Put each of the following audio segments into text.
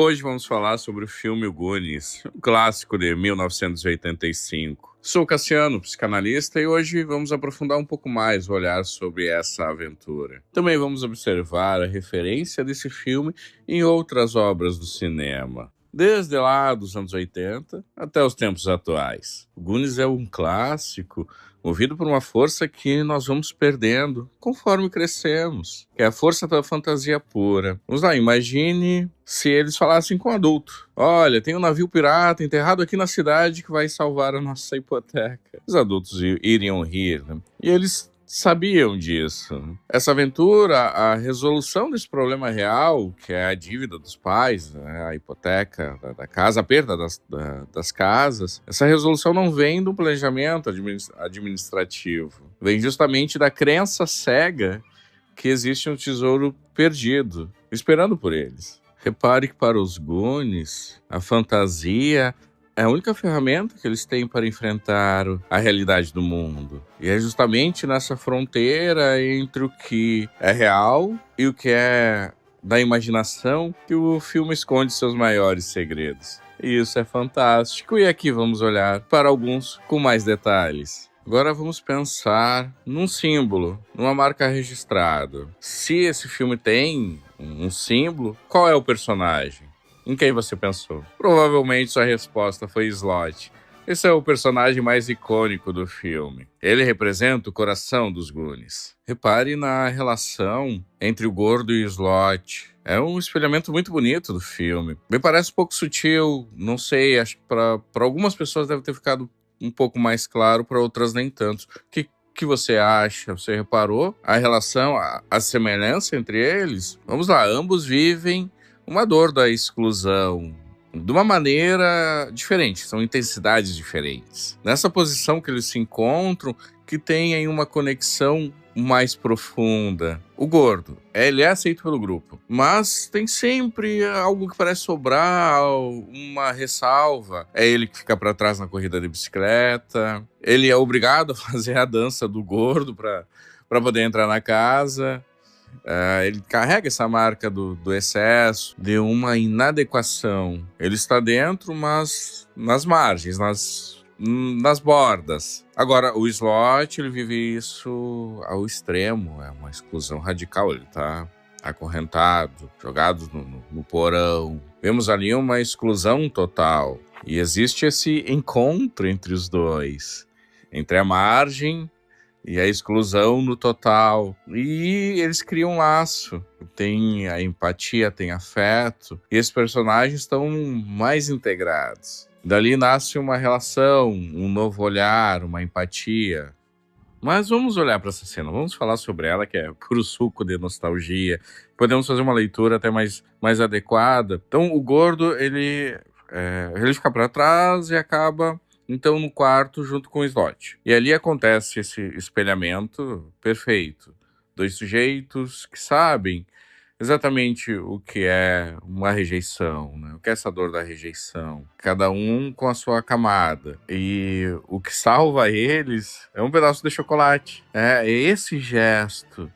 Hoje vamos falar sobre o filme O Goonies, um clássico de 1985. Sou Cassiano, psicanalista, e hoje vamos aprofundar um pouco mais o olhar sobre essa aventura. Também vamos observar a referência desse filme em outras obras do cinema, desde lá dos anos 80 até os tempos atuais. O Goonies é um clássico movido por uma força que nós vamos perdendo conforme crescemos, que é a força da fantasia pura. Vamos lá, imagine se eles falassem com um adulto. Olha, tem um navio pirata enterrado aqui na cidade que vai salvar a nossa hipoteca. Os adultos iriam rir, né? E eles sabiam disso. Essa aventura, a resolução desse problema real, que é a dívida dos pais, né, a hipoteca da casa, a perda das casas, essa resolução não vem do planejamento administrativo. Vem justamente da crença cega que existe um tesouro perdido, esperando por eles. Repare que para os Goonies, a fantasia é a única ferramenta que eles têm para enfrentar a realidade do mundo. E é justamente nessa fronteira entre o que é real e o que é da imaginação que o filme esconde seus maiores segredos. E isso é fantástico. E aqui vamos olhar para alguns com mais detalhes. Agora vamos pensar num símbolo, numa marca registrada. Se esse filme tem um símbolo, qual é o personagem? Em quem você pensou? Provavelmente sua resposta foi Slot. Esse é o personagem mais icônico do filme. Ele representa o coração dos Goonies. Repare na relação entre o gordo e o Slot. É um espelhamento muito bonito do filme. Me parece um pouco sutil, não sei, acho que para algumas pessoas deve ter ficado um pouco mais claro, para outras nem tanto. O que você acha? Você reparou a relação, a semelhança entre eles? Vamos lá, ambos vivem uma dor da exclusão de uma maneira diferente, são intensidades diferentes. Nessa posição que eles se encontram, que tem aí uma conexão mais profunda. O gordo, ele é aceito pelo grupo, mas tem sempre algo que parece sobrar, uma ressalva. É ele que fica para trás na corrida de bicicleta, ele é obrigado a fazer a dança do gordo para poder entrar na casa. Ele carrega essa marca do excesso, de uma inadequação. Ele está dentro, mas nas margens, nas bordas. Agora, o Slot, ele vive isso ao extremo, é uma exclusão radical, ele está acorrentado, jogado no porão. Vemos ali uma exclusão total. E existe esse encontro entre os dois, entre a margem e a exclusão no total. E eles criam um laço. Tem a empatia, tem afeto. E esses personagens estão mais integrados. Dali nasce uma relação, um novo olhar, uma empatia. Mas vamos olhar para essa cena, vamos falar sobre ela, que é puro suco de nostalgia. Podemos fazer uma leitura até mais adequada. Então, o gordo, ele fica para trás e acaba então no quarto junto com o Slot. E ali acontece esse espelhamento perfeito. Dois sujeitos que sabem exatamente o que é uma rejeição, né? O que é essa dor da rejeição. Cada um com a sua camada. E o que salva eles é um pedaço de chocolate. É esse gesto,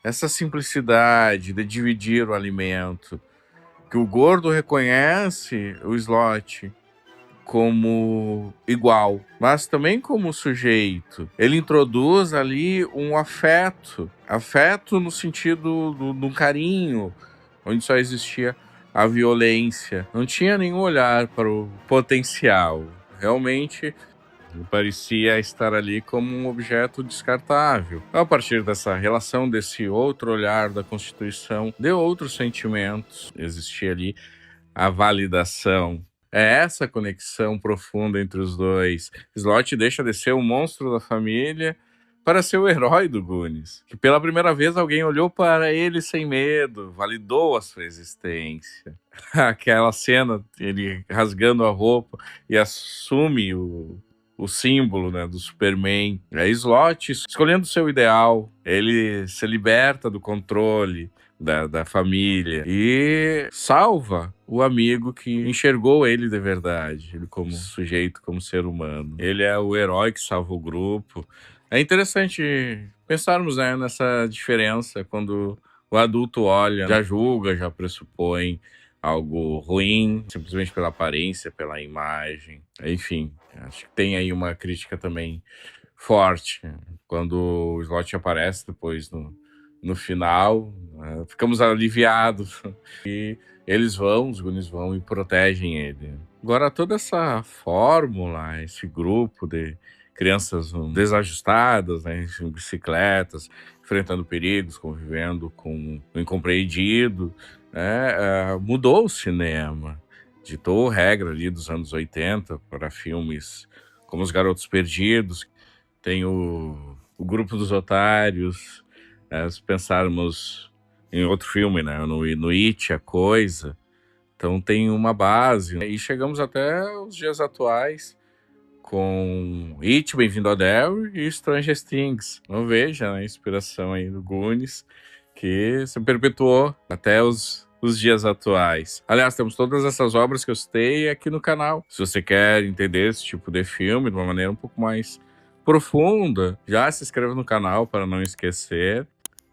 essa simplicidade de dividir o alimento, que o gordo reconhece o Slot como igual, mas também como sujeito. Ele introduz ali um afeto no sentido de um carinho, onde só existia a violência. Não tinha nenhum olhar para o potencial. Realmente parecia estar ali como um objeto descartável. A partir dessa relação, desse outro olhar da Constituição, de outros sentimentos, existia ali a validação. É essa conexão profunda entre os dois. Slot deixa de ser o monstro da família para ser o herói do Goonies. Que pela primeira vez alguém olhou para ele sem medo, validou a sua existência. Aquela cena, ele rasgando a roupa e assume o símbolo, né, do Superman. É Slot escolhendo o seu ideal. Ele se liberta do controle da família e salva o amigo que enxergou ele de verdade, ele como sujeito, como ser humano. Ele é o herói que salva o grupo. É interessante pensarmos, né, nessa diferença quando o adulto olha, já julga, já pressupõe, algo ruim, simplesmente pela aparência, pela imagem. Enfim, acho que tem aí uma crítica também forte. Quando o Slot aparece depois no final, ficamos aliviados. E eles vão, os Goonies vão e protegem ele. Agora, toda essa fórmula, esse grupo de crianças desajustadas, né, em bicicletas, enfrentando perigos, convivendo com o incompreendido, né, mudou o cinema. Ditou regra ali dos anos 80 para filmes como Os Garotos Perdidos, tem o Grupo dos Otários, se pensarmos em outro filme, né, no It, A Coisa. Então tem uma base, né, e chegamos até os dias atuais com It, Bem-vindo a Derry e Stranger Things. Não veja, né, a inspiração aí do Goonies, que se perpetuou até os dias atuais. Aliás, temos todas essas obras que eu citei aqui no canal. Se você quer entender esse tipo de filme de uma maneira um pouco mais profunda, já se inscreva no canal para não esquecer.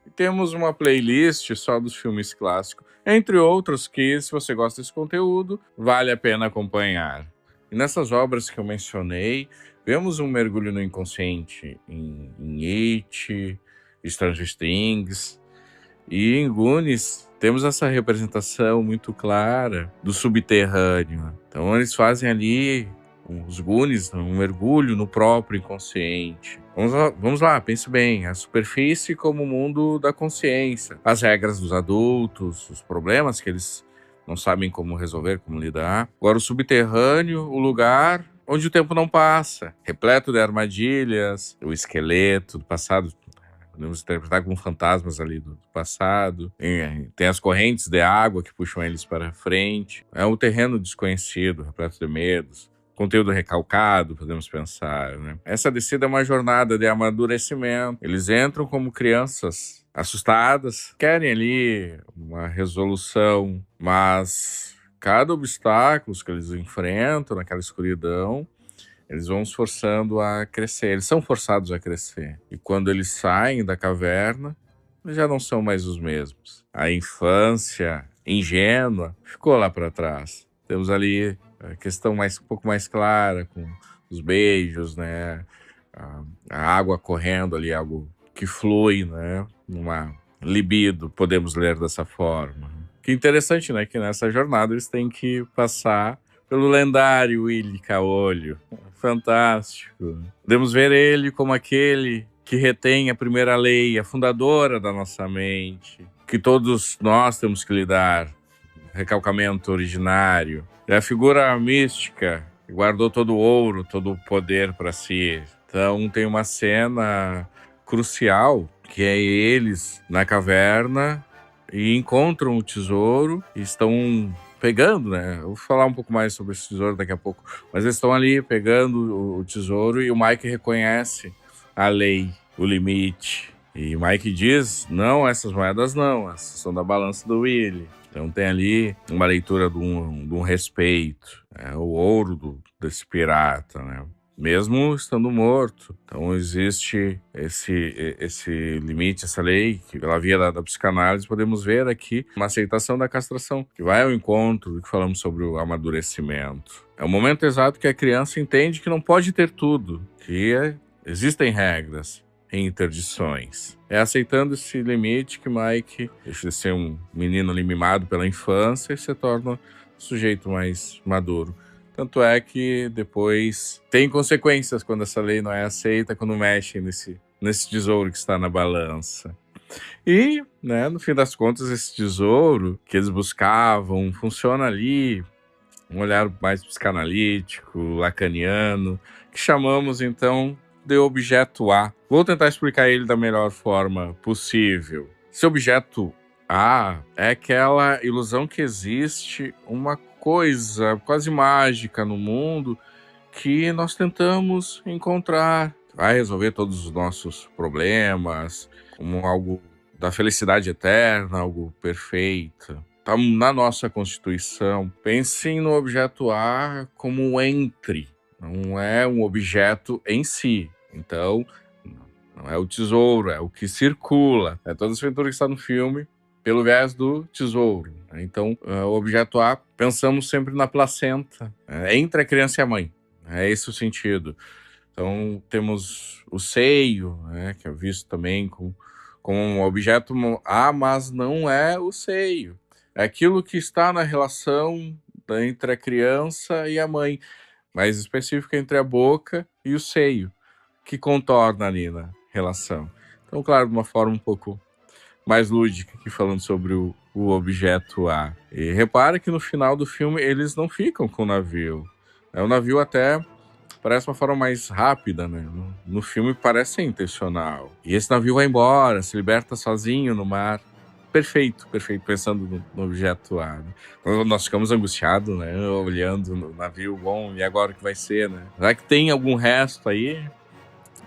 E temos uma playlist só dos filmes clássicos, entre outros que, se você gosta desse conteúdo, vale a pena acompanhar. E nessas obras que eu mencionei, vemos um mergulho no inconsciente em It, Stranger Things, e em Goonies temos essa representação muito clara do subterrâneo. Então eles fazem ali, os Goonies, um mergulho no próprio inconsciente. Vamos lá, pense bem. A superfície como o mundo da consciência. As regras dos adultos, os problemas que eles não sabem como resolver, como lidar. Agora o subterrâneo, o lugar onde o tempo não passa. Repleto de armadilhas, o esqueleto do passado. Podemos interpretar como fantasmas ali do passado. Tem as correntes de água que puxam eles para frente. É um terreno desconhecido, repleto de medos. Conteúdo recalcado, podemos pensar, né? Essa descida é uma jornada de amadurecimento. Eles entram como crianças assustadas, querem ali uma resolução, mas cada obstáculo que eles enfrentam naquela escuridão, eles vão se forçando a crescer, eles são forçados a crescer. E quando eles saem da caverna, eles já não são mais os mesmos. A infância ingênua ficou lá para trás. Temos ali a questão um pouco mais clara, com os beijos, né? A água correndo ali, algo que flui, né? Uma libido, podemos ler dessa forma. Que interessante, né? Que nessa jornada eles têm que passar pelo lendário Willy Caolho. Fantástico. Podemos ver ele como aquele que retém a primeira lei, a fundadora da nossa mente, que todos nós temos que lidar. Recalcamento originário. É a figura mística que guardou todo o ouro, todo o poder para si. Então tem uma cena crucial, que é eles na caverna e encontram o tesouro e estão pegando, né? Eu vou falar um pouco mais sobre esse tesouro daqui a pouco. Mas eles estão ali pegando o tesouro e o Mike reconhece a lei, o limite. E o Mike diz, não, essas moedas não, essas são da balança do Willy. Então tem ali uma leitura de um respeito, o ouro desse pirata, né? Mesmo estando morto. Então existe esse limite, essa lei, que pela via da psicanálise podemos ver aqui uma aceitação da castração, que vai ao encontro do que falamos sobre o amadurecimento. É o momento exato que a criança entende que não pode ter tudo, que existem regras e interdições. É aceitando esse limite que Mike deixa de ser um menino ali mimado pela infância e se torna um sujeito mais maduro. Tanto é que depois tem consequências quando essa lei não é aceita, quando mexe nesse tesouro que está na balança. E, né, no fim das contas, esse tesouro que eles buscavam funciona ali, um olhar mais psicanalítico, lacaniano, que chamamos então de objeto A. Vou tentar explicar ele da melhor forma possível. Esse objeto A é aquela ilusão que existe uma coisa quase mágica no mundo que nós tentamos encontrar. Vai resolver todos os nossos problemas, como algo da felicidade eterna, algo perfeito. Está na nossa Constituição. Pensem no objeto A como um entre, não é um objeto em si. Então, não é o tesouro, é o que circula. É toda essa aventura que está no filme. pelo viés do tesouro. Então, o objeto A, pensamos sempre na placenta, entre a criança e a mãe. É esse o sentido. Então, temos o seio, né, que é visto também como um objeto A, mas não é o seio. É aquilo que está na relação entre a criança e a mãe, mais específico entre a boca e o seio, que contorna ali na relação. Então, claro, de uma forma um pouco mais lúdica, aqui falando sobre o objeto A. E repara que no final do filme eles não ficam com o navio. O navio até parece uma forma mais rápida, né? No filme parece ser intencional. E esse navio vai embora, se liberta sozinho no mar. Perfeito, pensando no objeto A. Né? Nós ficamos angustiados, né? Olhando no navio, bom, e agora o que vai ser, né? Será que tem algum resto aí?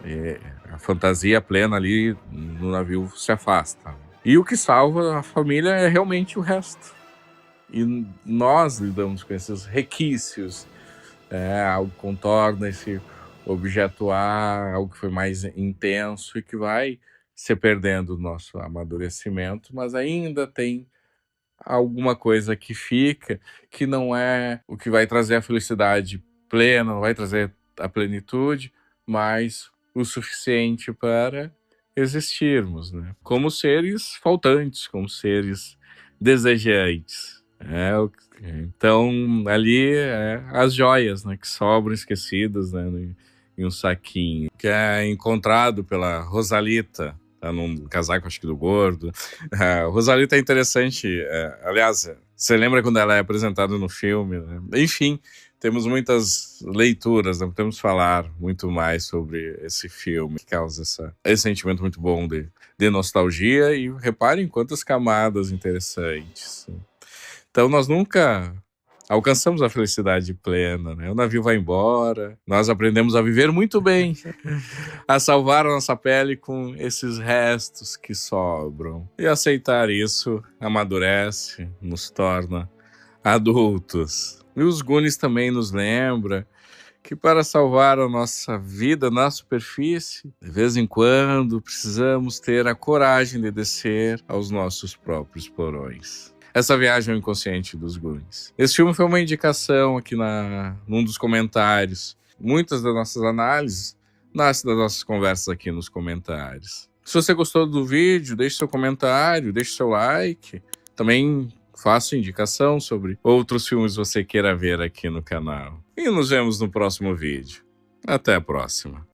E a fantasia plena ali no navio se afasta. E o que salva a família é realmente o resto. E nós lidamos com esses requisitos. Algo contorna esse objeto A, algo que foi mais intenso e que vai se perdendo no nosso amadurecimento, mas ainda tem alguma coisa que fica, que não é o que vai trazer a felicidade plena, não vai trazer a plenitude, mas o suficiente para existirmos, né? Como seres faltantes, como seres desejantes. Então, ali as joias, né, que sobram esquecidas, né, em um saquinho, que é encontrado pela Rosalita, tá num casaco, acho que do gordo. A Rosalita é interessante, aliás, você lembra quando ela é apresentada no filme, né? Enfim, temos muitas leituras, não podemos falar muito mais sobre esse filme, que causa esse sentimento muito bom de nostalgia, e reparem quantas camadas interessantes. Então nós nunca alcançamos a felicidade plena, né? O navio vai embora, nós aprendemos a viver muito bem, a salvar a nossa pele com esses restos que sobram. E aceitar isso amadurece, nos torna adultos. E os Goonies também nos lembra que para salvar a nossa vida na superfície, de vez em quando precisamos ter a coragem de descer aos nossos próprios porões. Essa viagem ao inconsciente dos Goonies. Esse filme foi uma indicação aqui num dos comentários. Muitas das nossas análises nascem das nossas conversas aqui nos comentários. Se você gostou do vídeo, deixe seu comentário, deixe seu like. Também faça indicação sobre outros filmes que você queira ver aqui no canal. E nos vemos no próximo vídeo. Até a próxima.